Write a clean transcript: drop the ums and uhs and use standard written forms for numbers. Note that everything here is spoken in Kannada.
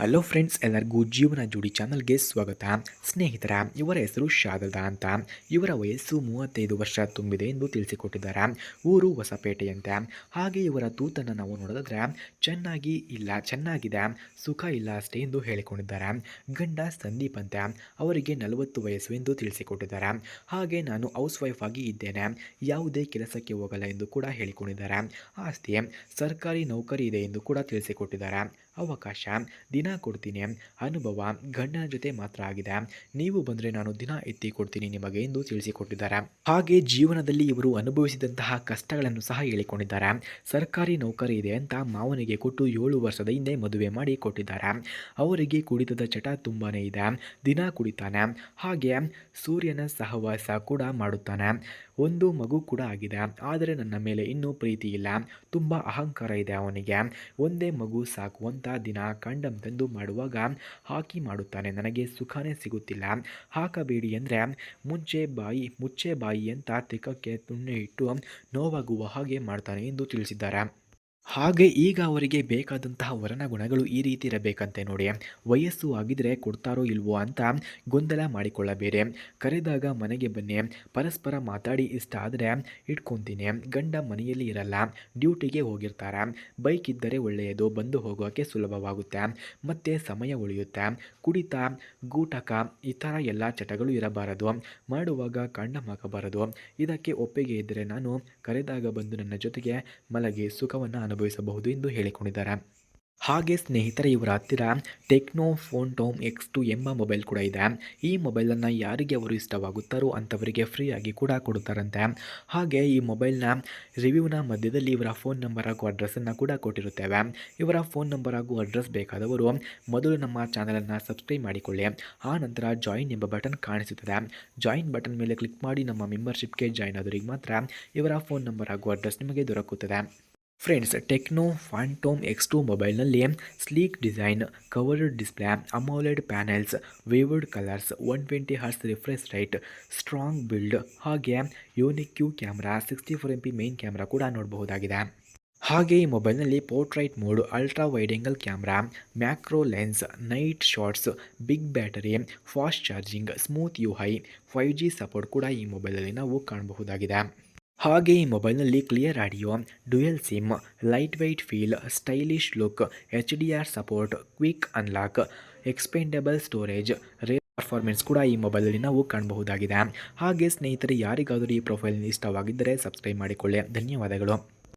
ಹಲೋ ಫ್ರೆಂಡ್ಸ್, ಎಲ್ಲರಿಗೂ ಜೀವನ ಜೋಡಿ ಚಾನಲ್ಗೆ ಸ್ವಾಗತ. ಸ್ನೇಹಿತರ, ಇವರ ಹೆಸರು ಶಾರದಾ ಅಂತ. ಇವರ ವಯಸ್ಸು 35 ವರ್ಷ ತುಂಬಿದೆ ಎಂದು ತಿಳಿಸಿಕೊಟ್ಟಿದ್ದಾರೆ. ಊರು ಹೊಸಪೇಟೆಯಂತೆ. ಹಾಗೆ ಇವರ ತೂತನ್ನು ನಾವು ನೋಡಿದ್ರೆ ಚೆನ್ನಾಗಿದೆ, ಸುಖ ಇಲ್ಲ ಅಷ್ಟೇ ಎಂದು ಹೇಳಿಕೊಂಡಿದ್ದಾರೆ. ಗಂಡ ಸಂದೀಪ್ ಅಂತೆ. ಅವರಿಗೆ 40 ವಯಸ್ಸು ಎಂದು ತಿಳಿಸಿಕೊಟ್ಟಿದ್ದಾರೆ. ಹಾಗೆ ನಾನು ಹೌಸ್ ವೈಫ್ ಆಗಿ ಇದ್ದೇನೆ, ಯಾವುದೇ ಕೆಲಸಕ್ಕೆ ಹೋಗಲ್ಲ ಎಂದು ಕೂಡ ಹೇಳಿಕೊಂಡಿದ್ದಾರೆ. ಆಸ್ತಿ ಸರ್ಕಾರಿ ನೌಕರಿ ಇದೆ ಎಂದು ಕೂಡ ತಿಳಿಸಿಕೊಟ್ಟಿದ್ದಾರೆ. ಅವಕಾಶ ದಿನ ಕೊಡ್ತೀನಿ, ಅನುಭವ ಗಂಡನ ಜೊತೆ ಮಾತ್ರ ಆಗಿದೆ, ನೀವು ಬಂದರೆ ನಾನು ದಿನ ಎತ್ತಿ ಕೊಡ್ತೀನಿ ನಿಮಗೆ ಎಂದು ತಿಳಿಸಿಕೊಟ್ಟಿದ್ದಾರೆ. ಹಾಗೆ ಜೀವನದಲ್ಲಿ ಇವರು ಅನುಭವಿಸಿದಂತಹ ಕಷ್ಟಗಳನ್ನು ಸಹ ಹೇಳಿಕೊಂಡಿದ್ದಾರೆ. ಸರ್ಕಾರಿ ನೌಕರಿ ಇದೆ ಅಂತ ಮಾವನಿಗೆ ಕೊಟ್ಟು 7 ವರ್ಷದ ಹಿಂದೆ ಮದುವೆ ಮಾಡಿ ಕೊಟ್ಟಿದ್ದಾರೆ. ಅವರಿಗೆ ಕುಡಿತದ ಚಟ ತುಂಬಾ ಇದೆ, ದಿನ ಕುಡಿತಾನೆ. ಹಾಗೆ ಸೂರ್ಯನ ಸಹವಾಸ ಕೂಡ ಮಾಡುತ್ತಾನೆ. ಒಂದು ಮಗು ಕೂಡ ಆಗಿದೆ, ಆದರೆ ನನ್ನ ಮೇಲೆ ಇನ್ನೂ ಪ್ರೀತಿ ಇಲ್ಲ, ತುಂಬ ಅಹಂಕಾರ ಇದೆ ಅವನಿಗೆ. ಒಂದೇ ಮಗು ಸಾಕು ಅಂತ ದಿನ ಕಂಡಮ್ ತಂದು ಮಾಡುವಾಗ ಹಾಕಿ ಮಾಡುತ್ತಾನೆ. ನನಗೆ ಸುಖನೇ ಸಿಗುತ್ತಿಲ್ಲ, ಹಾಕಬೇಡಿ ಅಂದರೆ ಮುಚ್ಚೆ ಬಾಯಿ ಅಂತ ತಿಕ್ಕಕ್ಕೆ ತುಣ್ಣೆ ಇಟ್ಟು ನೋವಾಗುವ ಹಾಗೆ ಮಾಡ್ತಾನೆ ಎಂದು ತಿಳಿಸಿದ್ದಾರೆ. ಹಾಗೆ ಈಗ ಅವರಿಗೆ ಬೇಕಾದಂತಹ ವರನ ಗುಣಗಳು ಈ ರೀತಿ ಇರಬೇಕಂತೆ ನೋಡಿ. ವಯಸ್ಸು ಆಗಿದ್ರೆ ಕೊಡ್ತಾರೋ ಇಲ್ವೋ ಅಂತ ಗೊಂದಲ ಮಾಡಿಕೊಳ್ಳಬೇಡಿ. ಕರೆದಾಗ ಮನೆಗೆ ಬನ್ನಿ, ಪರಸ್ಪರ ಮಾತಾಡಿ ಇಷ್ಟ ಆದರೆ ಇಟ್ಕೊತೀನಿ. ಗಂಡ ಮನೆಯಲ್ಲಿ ಇರಲ್ಲ, ಡ್ಯೂಟಿಗೆ ಹೋಗಿರ್ತಾರೆ. ಬೈಕ್ ಇದ್ದರೆ ಒಳ್ಳೆಯದು, ಬಂದು ಹೋಗೋಕ್ಕೆ ಸುಲಭವಾಗುತ್ತೆ, ಮತ್ತು ಸಮಯ ಉಳಿಯುತ್ತೆ. ಕುಡಿತ, ಗೂಟಕ ಈ ಥರ ಎಲ್ಲ ಚಟಗಳು ಇರಬಾರದು, ಮಾಡುವಾಗ ಕಣ್ಣಮಾಗಬಾರದು. ಇದಕ್ಕೆ ಒಪ್ಪಿಗೆ ಇದ್ದರೆ ನಾನು ಕರೆದಾಗ ಬಂದು ನನ್ನ ಜೊತೆಗೆ ಮಲಗಿ ಸುಖವನ್ನು ಅನುಭವಿಸಬಹುದು ಎಂದು ಹೇಳಿಕೊಂಡಿದ್ದಾರೆ. ಹಾಗೆ ಸ್ನೇಹಿತರೆ, ಇವರ ಹತ್ತಿರ ಟೆಕ್ನೋ ಫೋನ್ಟೋಮ್ X2 ಎಂಬ ಮೊಬೈಲ್ ಕೂಡ ಇದೆ. ಈ ಮೊಬೈಲನ್ನು ಯಾರಿಗೆ ಅವರು ಇಷ್ಟವಾಗುತ್ತಾರೋ ಅಂಥವರಿಗೆ ಫ್ರೀಯಾಗಿ ಕೂಡ ಕೊಡುತ್ತಾರಂತೆ. ಹಾಗೆ ಈ ಮೊಬೈಲ್ನ ರಿವ್ಯೂನ ಮಧ್ಯದಲ್ಲಿ ಇವರ ಫೋನ್ ನಂಬರ್ ಹಾಗೂ ಅಡ್ರೆಸ್ಸನ್ನು ಕೂಡ ಕೊಟ್ಟಿರುತ್ತೇವೆ. ಇವರ ಫೋನ್ ನಂಬರ್ ಹಾಗೂ ಅಡ್ರೆಸ್ ಬೇಕಾದವರು ಮೊದಲು ನಮ್ಮ ಚಾನಲನ್ನು ಸಬ್ಸ್ಕ್ರೈಬ್ ಮಾಡಿಕೊಳ್ಳಿ. ಆ ನಂತರ ಜಾಯಿನ್ ಎಂಬ ಬಟನ್ ಕಾಣಿಸುತ್ತದೆ. ಜಾಯಿನ್ ಬಟನ್ ಮೇಲೆ ಕ್ಲಿಕ್ ಮಾಡಿ ನಮ್ಮ ಮೆಂಬರ್ಶಿಪ್ಗೆ ಜಾಯಿನ್ ಆದವರಿಗೆ ಮಾತ್ರ ಇವರ ಫೋನ್ ನಂಬರ್ ಹಾಗೂ ಅಡ್ರೆಸ್ ನಿಮಗೆ ದೊರಕುತ್ತದೆ. ಫ್ರೆಂಡ್ಸ್, ಟೆಕ್ನೋ ಫಾಂಟೋಮ್ X2 ಮೊಬೈಲ್ನಲ್ಲಿ sleek design, covered display, AMOLED panels, wayward colours, 120 Hz refresh rate, strong build, ಹಾಗೆ unique camera, 64 MP main camera ಕೂಡ ನೋಡಬಹುದಾಗಿದೆ. ಹಾಗೆ ಈ ಮೊಬೈಲ್ನಲ್ಲಿ portrait mode, ultra wide angle camera, macro lens, night shots, big battery, fast charging, smooth UI, 5G support ಕೂಡ ಈ ಮೊಬೈಲಲ್ಲಿ ನಾವು ಕಾಣಬಹುದಾಗಿದೆ. ಹಾಗೆ ಈ ಮೊಬೈಲ್ನಲ್ಲಿ clear audio, dual SIM, lightweight feel, stylish look, HDR support, quick unlock, expandable storage, rare performance ಕೂಡ ಈ ಮೊಬೈಲಲ್ಲಿ ನಾವು ಕಾಣಬಹುದಾಗಿದೆ. ಹಾಗೆ ಸ್ನೇಹಿತರೆ, ಯಾರಿಗಾದರೂ ಈ ಪ್ರೊಫೈಲ್ ಇಷ್ಟವಾಗಿದ್ದರೆ ಸಬ್ಸ್ಕ್ರೈಬ್ ಮಾಡಿಕೊಳ್ಳಿ. ಧನ್ಯವಾದಗಳು.